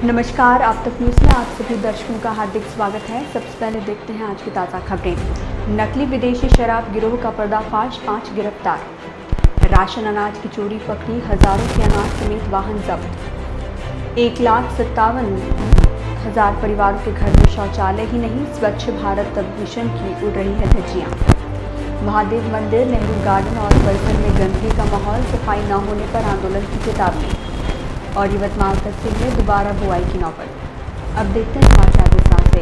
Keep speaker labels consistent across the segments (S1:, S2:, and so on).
S1: नमस्कार, आप तक न्यूज़ में आप सभी दर्शकों का हार्दिक स्वागत है। सबसे पहले देखते हैं आज की ताज़ा खबरें। नकली विदेशी शराब गिरोह का पर्दाफाश, 5 गिरफ्तार। राशन अनाज की चोरी पकड़ी, हजारों के अनाज समेत वाहन जब्त। 1,57,000 परिवारों के घर में शौचालय ही नहीं, स्वच्छ भारत मिशन की उड़ रही है धज्जियां। महादेव मंदिर, नेहरू गार्डन और परिसर में गंदगी का माहौल, सफाई न होने पर आंदोलन की चेतावनी। और यवतमाल तहसील में दोबारा बुआई की नौबत। अब देखते हैं समाचार विस्तार से।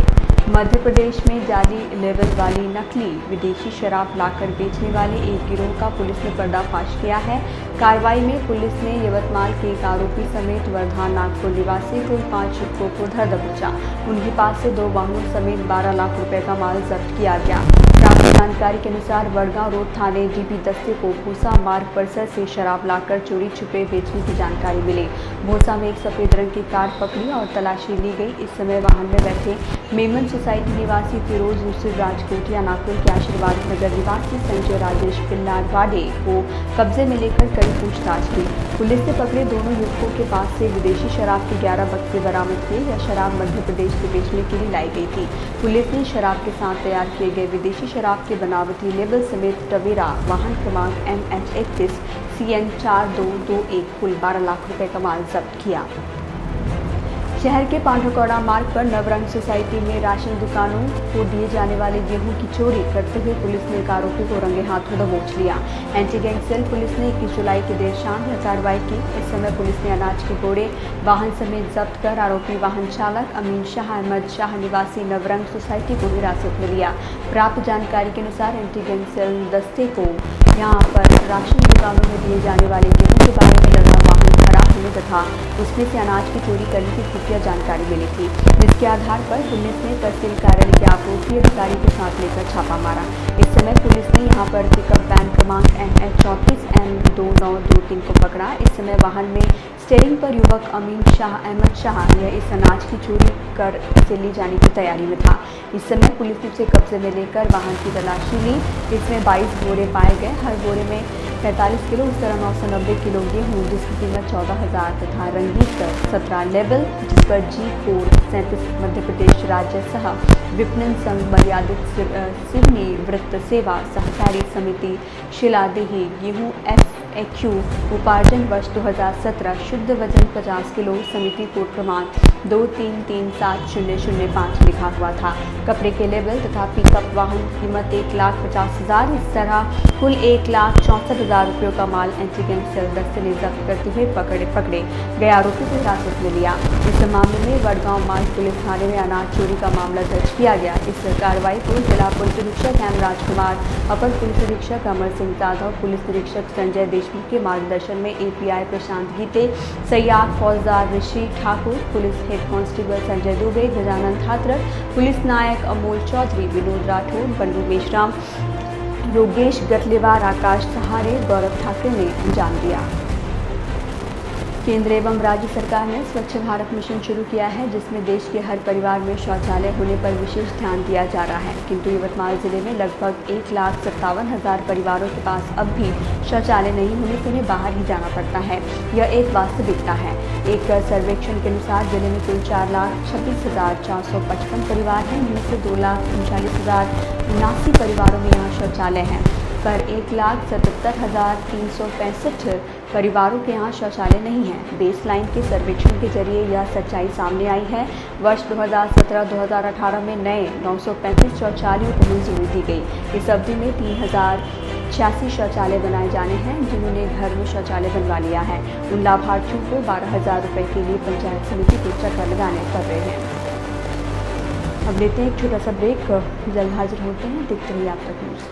S1: मध्य प्रदेश में जाली लेवल वाली नकली विदेशी शराब लाकर बेचने वाले एक गिरोह का पुलिस ने पर्दाफाश किया है। कार्रवाई में पुलिस ने यवतमाल के एक आरोपी समेत वर्धा नागपुर निवासी कुल 5 युवकों को धर दबोचा। उनके पास से 2 वाहनों समेत 12 लाख रुपए का माल जब्त किया गया। प्राप्त जानकारी के अनुसार वडगांव रोड थाने डीपी दस्ते को भूसा मार्ग परिसर से शराब लाकर चोरी छुपे बेचने की जानकारी मिली। भूसा में एक सफेद रंग की कार पकड़ी और तलाशी ली गई। इस समय वाहन में बैठे मेमन सोसाइटी निवासी फिरोज यूसुफ राजकोटिया, नागपुर के आशीर्वाद नगर निवासी संजय राजेश पिल्लारवाडे को कब्जे में लेकर कड़ी पूछताछ की। पुलिस ने पकड़े दोनों युवकों के पास से विदेशी शराब के 11 बक्से बरामद किए। यह शराब मध्य प्रदेश से बेचने के लिए लाई गई थी। पुलिस ने शराब के साथ तैयार किए गए विदेशी शराब के बनावटी लेबल समेत टवेरा वाहन क्रमांक MH31 CN 4221 कुल 12 लाख रुपए का माल जब्त किया। शहर के पांडुकौड़ा मार्ग पर नवरंग सोसाइटी में राशन दुकानों को दिए जाने वाले गेहूं की चोरी करते हुए पुलिस ने एक आरोपी को रंगे हाथों दबोच लिया। एंटी गैंग सेल पुलिस ने 21 जुलाई की देर शाम यह कार्रवाई की। इस समय पुलिस ने अनाज के बोरे वाहन समेत जब्त कर आरोपी वाहन चालक अमीन शाह अहमद शाह निवासी नवरंग सोसाइटी को हिरासत में लिया। प्राप्त जानकारी के अनुसार एंटी गैंग सेल दस्ते को यहाँ पर राशन दुकानों में दिए जाने वाले गेहूं के बारे में लगा वाहन खराब होने तथा उसमें से अनाज की चोरी करने की खुफिया जानकारी मिली थी, जिसके आधार पर पुलिस ने तहसील कार्यालय के आपूर्ति अधिकारी को साथ लेकर छापा मारा। इस समय पुलिस ने यहां पर पिकअप वैन क्रमांक MH34 M2923 को पकड़ा। इस समय वाहन में स्टीयरिंग पर युवक अमीन शाह अहमद शाह यह इस अनाज की चोरी कर इसे ले जाने की तैयारी में था। इस समय पुलिस ने उसे कब्जे में लेकर वाहन की तलाशी ली। इसमें 22 बोरे पाए गए। हर बोरे में 45 किलो उस तरह 990 किलो गेहूँ, जिसकी कीमत 14,000 तथा रंगीत 17 लेवल, जिस पर G कोड 37 मध्य प्रदेश राज्य सह विपणन संघ मर्यादित सिवनी वृत्त सेवा सहकारी समिति शिलादेही गेहूँ FAQ उपार्जन वर्ष 2017 शुद्ध वजन 50 किलो समिति कोड क्रमांक 2337005 लिखा हुआ था। कपड़े के लेबल तथा पिकअप वाहन कीमत 1,50,000। इस तरह कुल 1,64,000 रुपयों का माल एंटी गैंग सेल दस्ते ने जब्त करते हुए पकड़े गए आरोपी को हिरासत में लिया। इस मामले में वडगांव मार्ग पुलिस थाने में अनाज चोरी का मामला दर्ज किया गया। इस कार्रवाई को जिला पुलिस अधीक्षक M राजकुमार, अपर पुलिस अधीक्षक अमर सिंह यादव, पुलिस निरीक्षक संजय देशमुख के मार्गदर्शन में API प्रशांत गीते, सैयाद फौजदार Rishi Thakur, police head constable Sanjay Dubey, Gajanan Thatrak, police naik Amol Chaudhary, Vinod Rathore, Bandu Meshram, Yogesh Gatlewar, Akash Sahare, Gaurav Thackeray ने अंजाम दिया। केंद्र एवं राज्य सरकार ने स्वच्छ भारत मिशन शुरू किया है, जिसमें देश के हर परिवार में शौचालय होने पर विशेष ध्यान दिया जा रहा है। किंतु यवतमाल जिले में लगभग 1,57,000 परिवारों के पास अब भी शौचालय नहीं होने से उन्हें बाहर ही जाना पड़ता है। यह एक वास्तविकता है। एक सर्वेक्षण के अनुसार जिले में कुल 4,26,455 परिवार हैं, जिनमें से 2,39,079 परिवारों में यहाँ शौचालय है, पर 1,77,365 परिवारों के यहाँ शौचालय नहीं है। बेसलाइन के सर्वेक्षण के जरिए यह सच्चाई सामने आई है। वर्ष 2017-2018 में नए 935 शौचालयों को मंजूरी दी गई। इस अवधि में 3,086 शौचालय बनाए जाने हैं, जिन्होंने घर में शौचालय बनवा लिया है। उन लाभार्थियों को 12,000 रुपये के लिए पंचायत समिति को चक्कर लगाने पड़ रहे हैं। अब लेते हैं एक छोटा सा ब्रेक, जल्द हाजिर होते हैं। देखते रहिए आप तक न्यूज़।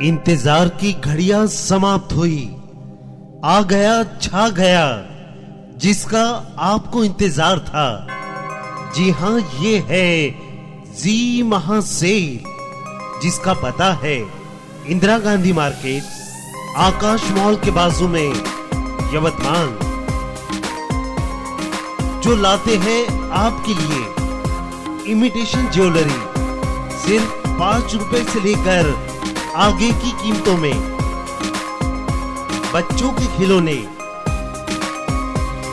S2: इंतजार की घड़ियां समाप्त हुई, आ गया छा गया जिसका आपको इंतजार था। जी हां, ये है जी महासेल, जिसका पता है इंदिरा गांधी मार्केट, आकाश मॉल के बाजू में, यवतमाल। जो लाते हैं आपके लिए इमिटेशन ज्वेलरी सिर्फ 5 रुपए से लेकर आगे की कीमतों में, बच्चों के खिलौने,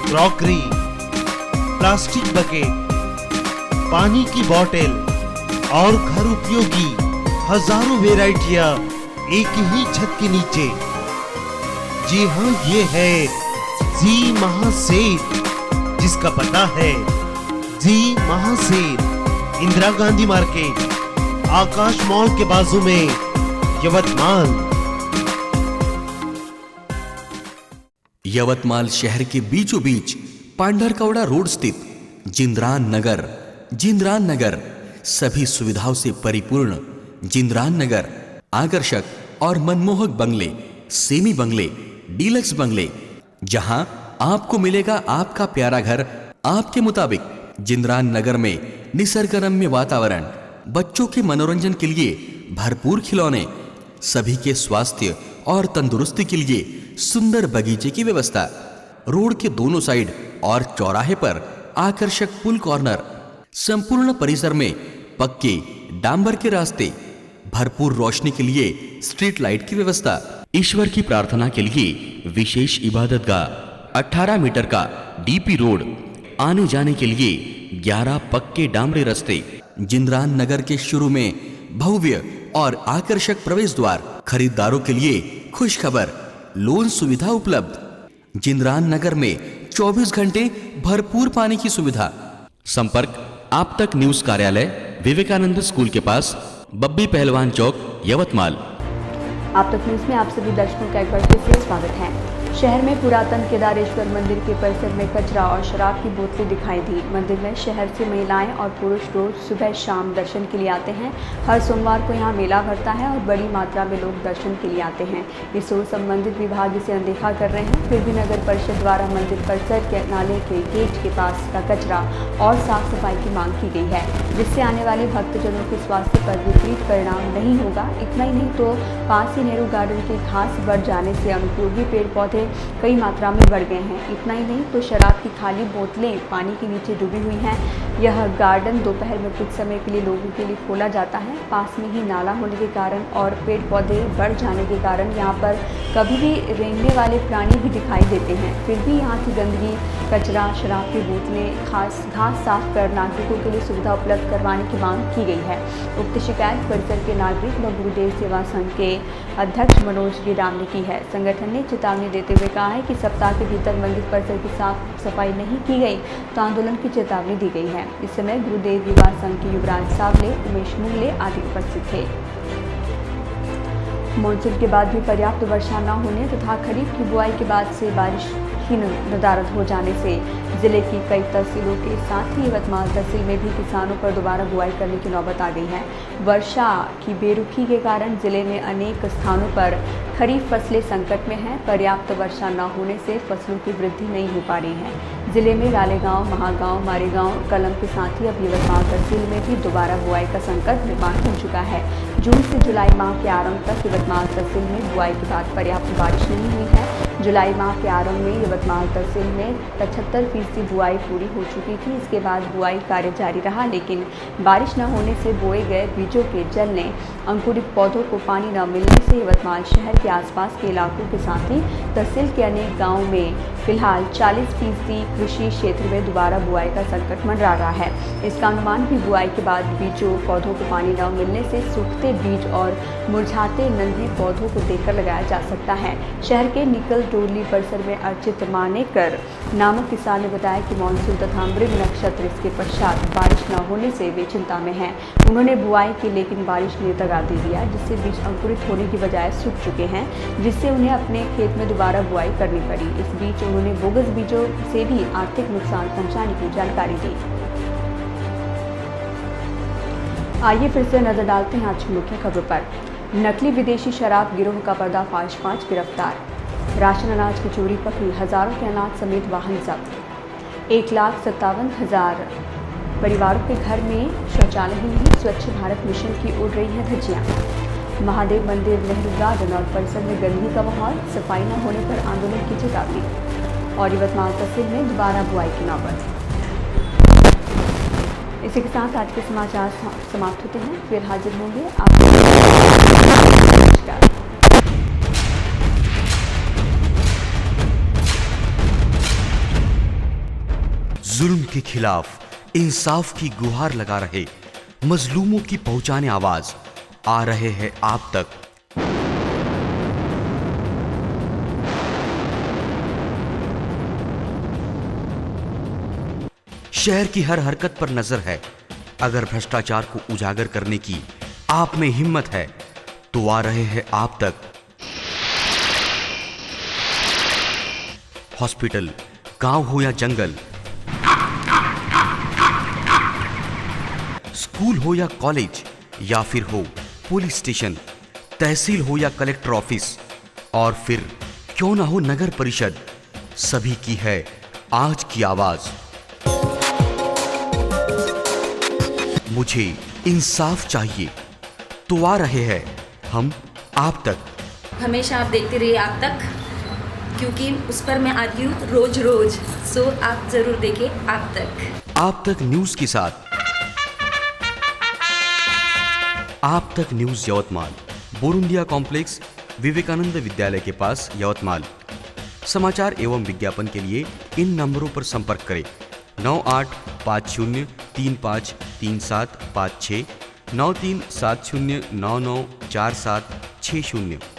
S2: क्रॉकरी, प्लास्टिक बकेट, पानी की बोतल और घर उपयोगी हजारों वेराइटियां एक ही छत के नीचे। जी हाँ, ये है जी महासेठ, जिसका पता है जी महासेठ, इंदिरा गांधी मार्केट, आकाश मॉल के बाजू में, यवतमाल।
S3: यवतमाल शहर के बीचों बीच पांढरकवड़ा रोड स्थित जिंद्रान नगर सभी सुविधाओं से परिपूर्ण जिंद्रान नगर आकर्षक और मनमोहक बंगले, सेमी बंगले, डीलक्स बंगले, जहां आपको मिलेगा आपका प्यारा घर आपके मुताबिक। जिंद्रान नगर में निसर्गरम्य वातावरण, बच्चों के मनोरंजन के लिए भरपूर खिलौने, सभी के स्वास्थ्य और तंदुरुस्ती के लिए सुंदर बगीचे की व्यवस्था, रोड के दोनों साइड और चौराहे पर आकर्षक पुल कॉर्नर, संपूर्ण परिसर में पक्के डांबर के रास्ते, भरपूर रोशनी के लिए स्ट्रीट लाइट की व्यवस्था, ईश्वर की प्रार्थना के लिए विशेष इबादतगाह, 18 मीटर का डीपी रोड, आने जाने के लिए 11 पक्के डामरे रास्ते, जिंद्रान नगर के शुरू में भव्य और आकर्षक प्रवेश द्वार, खरीदारों के लिए खुश खबर, लोन सुविधा उपलब्ध। जिंद्रान नगर में 24 घंटे भरपूर पानी की सुविधा। संपर्क आप तक न्यूज कार्यालय, विवेकानंद स्कूल के पास, बब्बी पहलवान चौक, यवतमाल।
S1: आप तक न्यूज में आप सभी दर्शकों का एक बार फिर से स्वागत है। शहर में पुरातन केदारेश्वर मंदिर के परिसर में कचरा और शराब की बोतलें दिखाई दी। मंदिर में शहर से महिलाएं और पुरुष रोज सुबह शाम दर्शन के लिए आते हैं। हर सोमवार को यहां मेला भरता है और बड़ी मात्रा में लोग दर्शन के लिए आते हैं। इस ओर संबंधित विभाग इसे अनदेखा कर रहे हैं। फिर भी नगर परिषद द्वारा मंदिर परिसर के नाले के गेट के पास का कचरा और साफ सफाई की मांग की गई है, जिससे आने वाले भक्तजनों के स्वास्थ्य पर विपरीत परिणाम नहीं होगा। इतना ही नहीं तो पास ही नेहरू गार्डन की घास बढ़ जाने से अनुपयोगी पेड़ पौधे कई मात्रा में बढ़ गए हैं। इतना ही नहीं तो शराब की खाली बोतलें पानी के नीचे डूबी हुई हैं। यह गार्डन दोपहर में कुछ समय के लिए लोगों के लिए खोला जाता है। पास में ही नाला होने के कारण और पेड़ पौधे बढ़ जाने के कारण यहाँ पर कभी भी रेंगने वाले प्राणी भी दिखाई देते हैं। फिर भी यहाँ की गंदगी, कचरा, शराब की बोतलें, घास साफ कर नागरिकों के लिए सुविधा उपलब्ध करवाने की मांग की गई है। उक्त शिकायत परिसर के नागरिक व गुरुदेव सेवा संघ के अध्यक्ष मनोज गिराम ने की है। संगठन ने चेतावनी देते हुए कहा है कि सप्ताह के भीतर मंदिर परिसर की साफ सफाई नहीं की गई तो आंदोलन की चेतावनी दी गई है। इस समय गुरुदेव युवा संघ के युवराज सावले, उमेश मुंगले आदि उपस्थित थे। मानसून के बाद भी पर्याप्त वर्षा न होने तथा खरीफ की बुआई के बाद से बारिश ही नदारद हो जाने से जिले की कई तहसीलों के साथ ही यवतमाल तहसील में भी किसानों पर दोबारा बुआई करने की नौबत आ गई है। वर्षा की बेरुखी के कारण जिले में अनेक स्थानों पर खरीफ फसलें संकट में हैं। पर्याप्त वर्षा न होने से फसलों की वृद्धि नहीं हो पा रही है। जिले में रालेगांव, महागांव, मारेगांव, कलम के साथ ही अब यवतमाल तहसील में भी दोबारा बुआई का संकट निर्माण हो चुका है। जून से जुलाई माह के आरंभ तक यवतमाल तहसील में बुआई के बाद पर्याप्त बारिश नहीं हुई है। जुलाई माह के आरंभ में यवतमाल तहसील में 75% बुआई पूरी हो चुकी थी। इसके बाद बुआई कार्य जारी रहा, लेकिन बारिश न होने से बोए गए बीजों के जलने, अंकुरित पौधों को पानी न मिलने से यवतमाल शहर के आसपास के इलाकों के साथ ही तहसील के अनेक गाँवों में फिलहाल 40% कृषि क्षेत्र में दोबारा बुआई का संकट मंडरा रहा है। इसका अनुमान भी बुआई के बाद बीजों पौधों को पानी न मिलने से सूखते बीज और मुरझाते नन्हे पौधों को देखकर लगाया जा सकता है। शहर के निकल डोरली परिसर में अर्चित मानेकर नामक किसान ने बताया कि मानसून तथा मृग नक्षत्र इसके पश्चात बारिश न होने से वे चिंता में हैं। उन्होंने बुआई की लेकिन बारिश ने दगा दे दिया, जिससे बीज अंकुरित होने की बजाय सूख चुके हैं, जिससे उन्हें अपने खेत में दोबारा बुआई करनी पड़ी। इस बीच उन्होंने बोगस बीजों से भी आर्थिक नुकसान पहुंचाने की जानकारी दी। आइए फिर से नजर डालते हैं आज की मुख्य खबरों पर। नकली विदेशी शराब गिरोह का पर्दाफाश, 5 गिरफ्तार। राशन अनाज की चोरी पकड़ी, हजारों के अनाज समेत वाहन जब्त। 1,57,000 परिवारों के घर में शौचालय ही नहीं, स्वच्छ भारत मिशन की उड़ रही है धज्जियां। महादेव मंदिर, नेहरू गार्डन और परिसर में गंदगी का माहौल, सफाई न होने पर आंदोलन की चेतावनी। और यवतमाल तहसील में दोबारा बुआई की नौबत। इसी के साथ आज के समाचार समाप्त होते हैं। फिर हाजिर होंगे आपको। नमस्कार।
S3: जुल्म के खिलाफ इंसाफ की गुहार लगा रहे मजलूमों की पहुंचाने आवाज आ रहे हैं आप तक। शहर की हर हरकत पर नजर है। अगर भ्रष्टाचार को उजागर करने की आप में हिम्मत है तो आ रहे हैं आप तक। हॉस्पिटल, गांव हो या जंगल, स्कूल हो या कॉलेज, या फिर हो पुलिस स्टेशन, तहसील हो या कलेक्टर ऑफिस, और फिर क्यों ना हो नगर परिषद, सभी की है आज की आवाज। मुझे इंसाफ चाहिए तो आ रहे हैं हम आप तक।
S4: हमेशा आप देखते रहिए आप तक, क्योंकि उस पर मैं आती हूँ रोज रोज। सो आप जरूर देखें आप तक
S3: न्यूज के साथ। आप तक न्यूज यवतमाल, बोरुंदिया कॉम्प्लेक्स, विवेकानंद विद्यालय के पास, यवतमाल। समाचार एवं विज्ञापन के लिए इन नंबरों पर संपर्क करें: 9850353756, 9370994760।